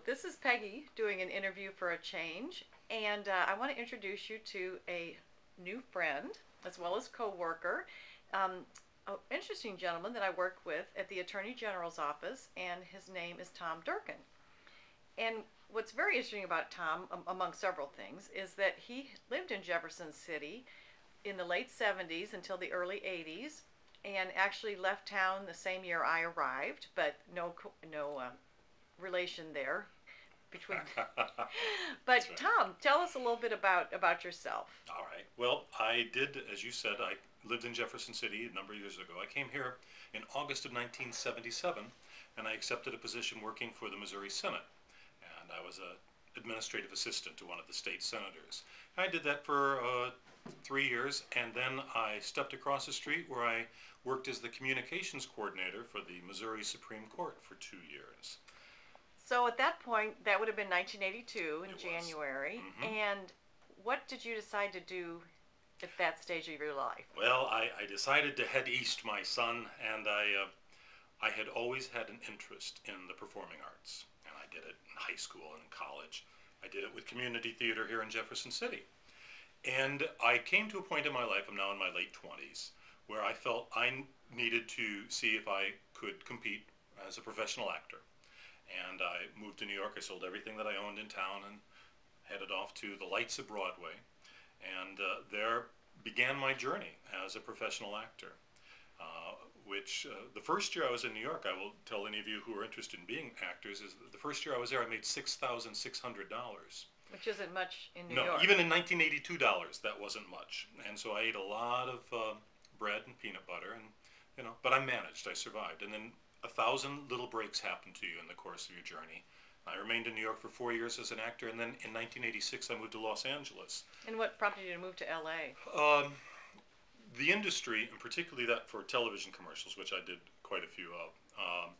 This is Peggy doing an interview for a change, and I want to introduce you to a new friend as well as co-worker, um, an interesting gentleman that I work with at the Attorney General's office, and his name is Tom Durkin. And what's very interesting about Tom, among several things, is that he lived in Jefferson City in the late 70s until the early 80s, and actually left town the same year I arrived, but no relation there between. But That's right. Tom, tell us a little bit about yourself. All right. Well, I did, as you said, I lived in Jefferson City a number of years ago. I came here in August of 1977, and I accepted a position working for the Missouri Senate. And I was a administrative assistant to one of the state senators. I did that for 3 years, and then I stepped across the street where I worked as the communications coordinator for the Missouri Supreme Court for 2 years. So at that point, that would have been 1982 in It was. January. Mm-hmm. And what did you decide to do at that stage of your life? Well, I decided to head east, my son, and I had always had an interest in the performing arts, and I did it in high school and in college. I did it with community theater here in Jefferson City. And I came to a point in my life, I'm now in my late 20s, where I felt I needed to see if I could compete as a professional actor. And I moved to New York. I sold everything that I owned in town and headed off to the lights of Broadway. And there began my journey as a professional actor. Uh, the first year I was in New York, I will tell any of you who are interested in being actors, is the first year I was there, I made $6,600. Which isn't much in New No, York. even in 1982 dollars, that wasn't much. And so I ate a lot of bread and peanut butter, and but I managed. I survived. And then a thousand little breaks happen to you in the course of your journey. I remained in New York for 4 years as an actor, and then in 1986 I moved to Los Angeles. And what prompted you to move to LA? Um, the industry, and particularly that for television commercials, which I did quite a few of,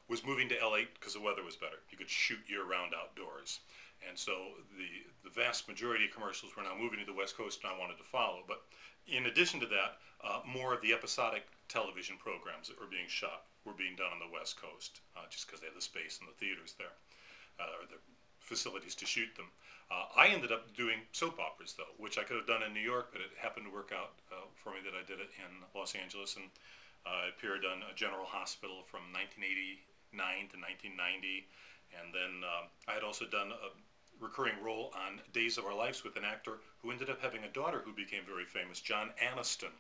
was moving to LA because the weather was better. You could shoot year-round outdoors. And so the vast majority of commercials were now moving to the West Coast, and I wanted to follow. But in addition to that, more of the episodic television programs that were being shot were being done on the West Coast, just because they had the space and the theaters there, or the facilities to shoot them. I ended up doing soap operas, though, which I could have done in New York, but it happened to work out for me that I did it in Los Angeles. And I appeared on General Hospital from 1989 to 1990. And then I had also done a recurring role on Days of Our Lives with an actor who ended up having a daughter who became very famous. John Aniston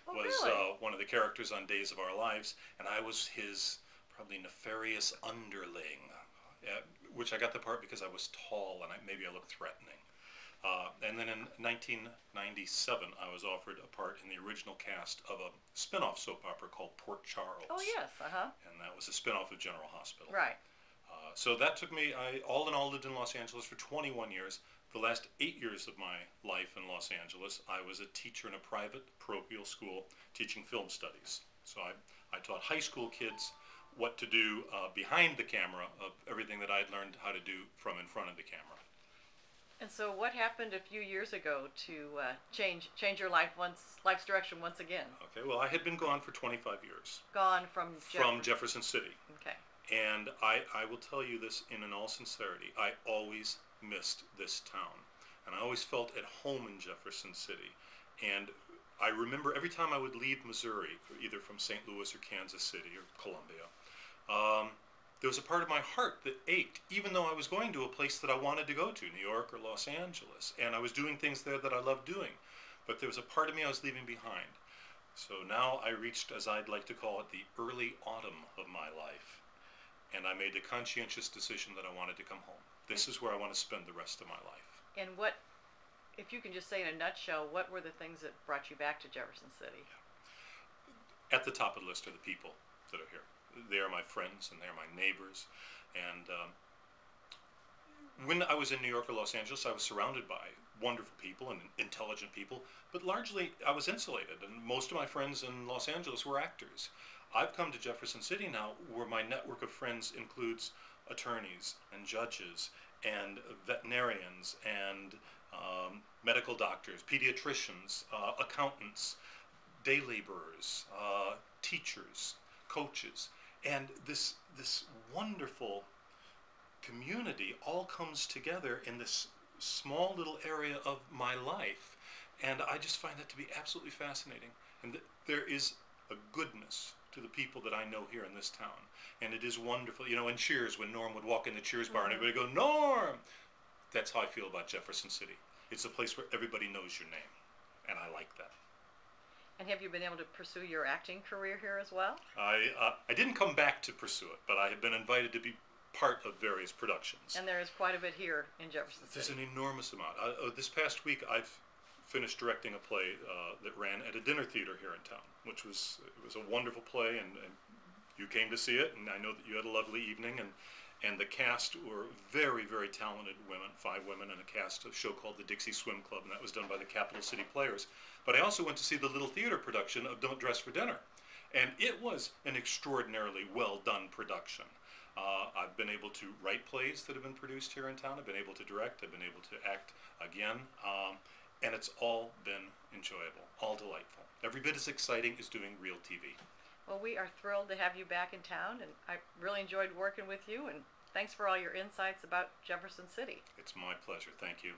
Oh, was really? one of the characters on Days of Our Lives, and I was his probably nefarious underling, uh, which I got the part because I was tall and maybe I looked threatening. And then in 1997, I was offered a part in the original cast of a spin-off soap opera called Port Oh, Charles, yes. Uh-huh. and that was a spin-off of General Hospital. Right. So that took me, I all in all lived in Los Angeles for 21 years. The last 8 years of my life in Los Angeles, I was a teacher in a private parochial school teaching film studies. So I taught high school kids what to do behind the camera of everything that I'd learned how to do from in front of the camera. And so, what happened a few years ago to change your life's direction once again? Okay, well, I had been gone for 25 years Gone from from Jefferson City. Okay. And I will tell you this in all sincerity. I always missed this town. And I always felt at home in Jefferson City. And I remember every time I would leave Missouri, either from St. Louis or Kansas City or Columbia, um, there was a part of my heart that ached, even though I was going to a place that I wanted to go to, New York or Los Angeles. And I was doing things there that I loved doing. But there was a part of me I was leaving behind. So now I reached, as I'd like to call it, the early autumn of my life, and I made the conscientious decision that I wanted to come home. This is where I want to spend the rest of my life. And what, if you can just say in a nutshell, what were the things that brought you back to Jefferson City? At the top of the list are the people that are here. They are my friends and they are my neighbors. And when I was in New York or Los Angeles, I was surrounded by wonderful people and intelligent people, but largely I was insulated. And most of my friends in Los Angeles were actors. I've come to Jefferson City now where my network of friends includes attorneys and judges and veterinarians and medical doctors, pediatricians, accountants, day laborers, teachers, coaches, and this wonderful community all comes together in this small little area of my life. And I just find that to be absolutely fascinating. And there is a goodness to the people that I know here in this town. And it is wonderful. You know, in Cheers, when Norm would walk in the Cheers bar and Mm-hmm. everybody would go, Norm! That's how I feel about Jefferson City. It's a place where everybody knows your name. And I like that. And have you been able to pursue your acting career here as well? I didn't come back to pursue it, but I have been invited to be part of various productions. And there is quite a bit here in Jefferson There's City. an enormous amount. This past week, I've finished directing a play that ran at a dinner theater here in town, which was it was a wonderful play, and you came to see it, and I know that you had a lovely evening, and the cast were very, very talented women, 5 women, and a cast of a show called the Dixie Swim Club, and that was done by the Capital City Players. But I also went to see the Little Theater production of Don't Dress for Dinner, and it was an extraordinarily well done production. I've been able to write plays that have been produced here in town. I've been able to direct. I've been able to act again, and it's all been enjoyable, all delightful. Every bit as exciting as doing real TV. Well, we are thrilled to have you back in town, and I really enjoyed working with you, and thanks for all your insights about Jefferson City. It's my pleasure. Thank you.